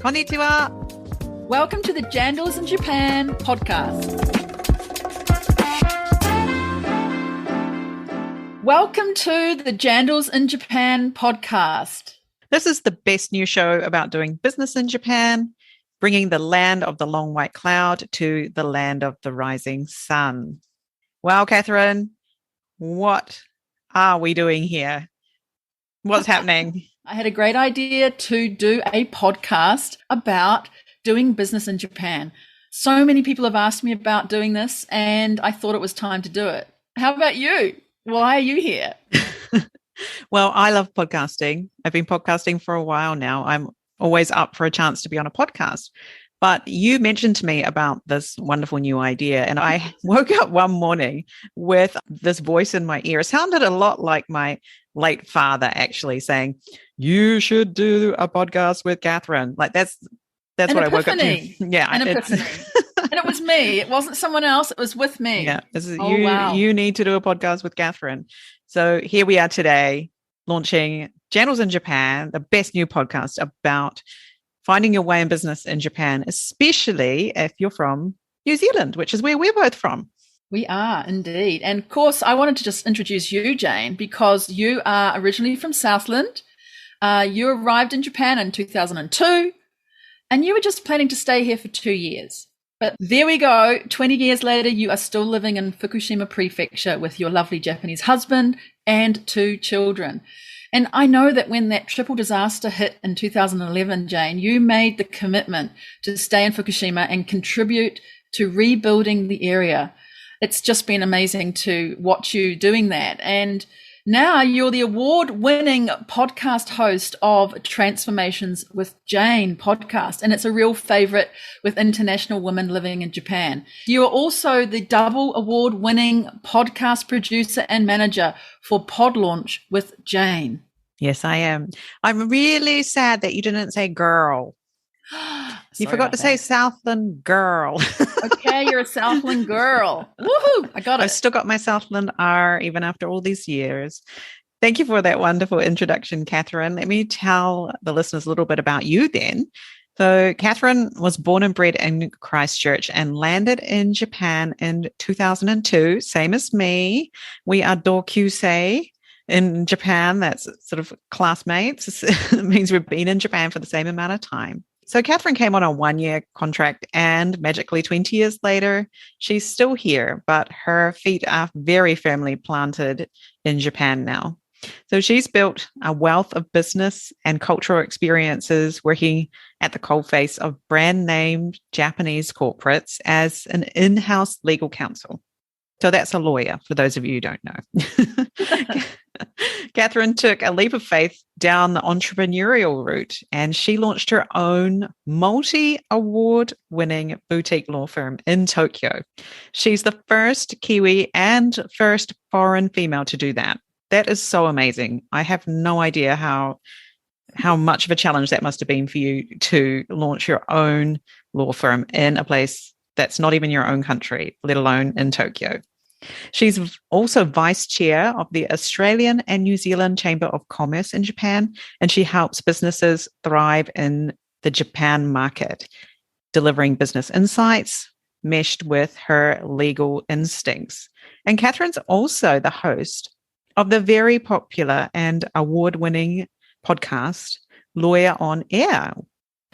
Konnichiwa. Welcome to the Jandals in Japan podcast. Welcome to the Jandals in Japan podcast. This is the best new show about doing business in Japan, bringing the land of the long white cloud to the land of the rising sun. Wow, Catherine, what are we doing here? What's happening? I had a great idea to do a podcast about doing business in Japan. So many people have asked me about doing this, and I thought it was time to do it. How about you? Why are you here? Well, I love podcasting. I've been podcasting for a while now. I'm always up for a chance to be on a podcast. But you mentioned to me about this wonderful new idea, and I woke up one morning with this voice in my ear. It sounded a lot like my late father actually saying, "You should do a podcast with Catherine." Like that's An what epiphany. I woke up to. Yeah, an epiphany. And it was me. It wasn't someone else. It was with me. Yeah, Wow. You need to do a podcast with Catherine. So here we are today, launching Jandals in Japan, the best new podcast about finding your way in business in Japan, especially if you're from New Zealand, which is where we're both from. We are indeed. And of course, I wanted to just introduce you, Jane, because you are originally from Southland. You arrived in Japan in 2002, and you were just planning to stay here for 2 years. But there we go. 20 years later, you are still living in Fukushima Prefecture with your lovely Japanese husband and 2 children. And I know that when that triple disaster hit in 2011, Jane, you made the commitment to stay in Fukushima and contribute to rebuilding the area. It's just been amazing to watch you doing that. And now you're the award-winning podcast host of Transformations with Jane podcast, and it's a real favorite with international women living in Japan. You are also the double award-winning podcast producer and manager for Pod Launch with Jane. Yes, I am. I'm really sad that you didn't say girl. You forgot to say Southland girl. Okay, you're a Southland girl. Woohoo! I got it. I've still got my Southland R even after all these years. Thank you for that wonderful introduction, Catherine. Let me tell the listeners a little bit about you then. So Catherine was born and bred in Christchurch and landed in Japan in 2002, same as me. We are dokyusei in Japan. That's sort of classmates. It means we've been in Japan for the same amount of time. So Catherine came on a 1-year contract, and magically 20 years later, she's still here, but her feet are very firmly planted in Japan now. So she's built a wealth of business and cultural experiences working at the coalface of brand name Japanese corporates as an in-house legal counsel. So that's a lawyer, for those of you who don't know. Catherine took a leap of faith down the entrepreneurial route, and she launched her own multi-award winning boutique law firm in Tokyo. She's the first Kiwi and first foreign female to do that. That is so amazing. I have no idea how much of a challenge that must have been for you to launch your own law firm in a place that's not even your own country, let alone in Tokyo. She's also vice chair of the Australian and New Zealand Chamber of Commerce in Japan, and she helps businesses thrive in the Japan market, delivering business insights meshed with her legal instincts. And Catherine's also the host of the very popular and award-winning podcast, Lawyer on Air.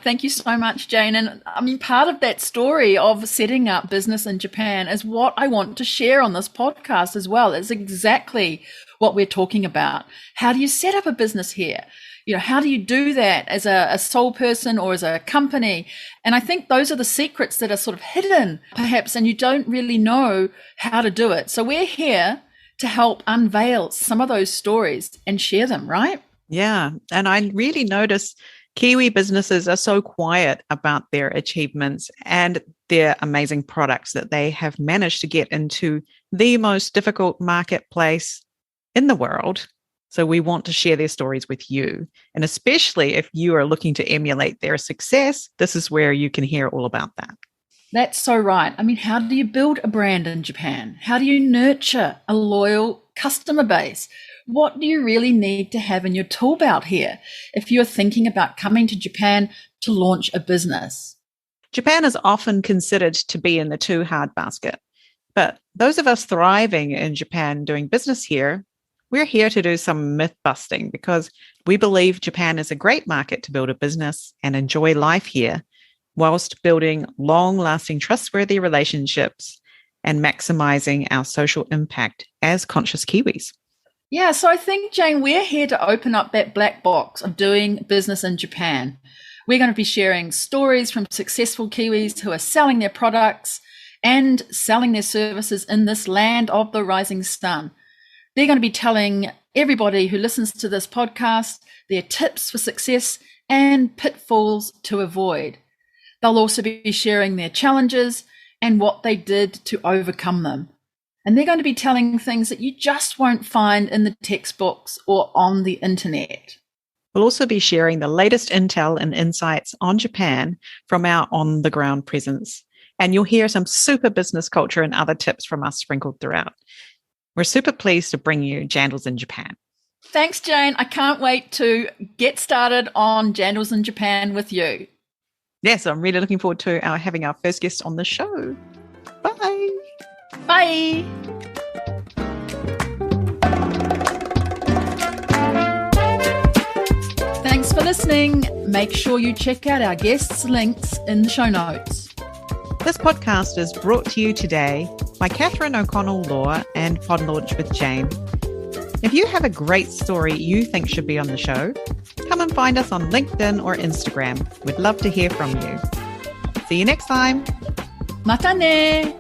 Thank you so much, Jane. And I mean, part of that story of setting up business in Japan is what I want to share on this podcast as well. It's exactly what we're talking about. How do you set up a business here? You know, how do you do that as a sole person or as a company? And I think those are the secrets that are sort of hidden, perhaps, and you don't really know how to do it. So we're here to help unveil some of those stories and share them, right? Yeah. And I really notice Kiwi businesses are so quiet about their achievements and their amazing products that they have managed to get into the most difficult marketplace in the world. So we want to share their stories with you. And especially if you are looking to emulate their success, this is where you can hear all about that. That's so right. I mean, how do you build a brand in Japan? How do you nurture a loyal customer base? what do you really need to have in your tool belt here if you're thinking about coming to Japan to launch a business? Japan is often considered to be in the too hard basket. But those of us thriving in Japan doing business here, we're here to do some myth busting because we believe Japan is a great market to build a business and enjoy life here, whilst building long-lasting, trustworthy relationships and maximizing our social impact as conscious Kiwis. Yeah, so I think, Jane, we're here to open up that black box of doing business in Japan. We're going to be sharing stories from successful Kiwis who are selling their products and selling their services in this land of the rising sun. They're going to be telling everybody who listens to this podcast their tips for success and pitfalls to avoid. They'll also be sharing their challenges and what they did to overcome them. And they're going to be telling things that you just won't find in the textbooks or on the internet. We'll also be sharing the latest intel and insights on Japan from our on-the-ground presence. And you'll hear some super business culture and other tips from us sprinkled throughout. We're super pleased to bring you Jandals in Japan. Thanks, Jane. I can't wait to get started on Jandals in Japan with you. Yes, I'm really looking forward to having our first guest on the show. Bye. Bye. Thanks for listening. Make sure you check out our guests' links in the show notes. This podcast is brought to you today by Catherine O'Connell Law and Pod Launch with Jane. If you have a great story you think should be on the show, come and find us on LinkedIn or Instagram. We'd love to hear from you. See you next time. Mata ne!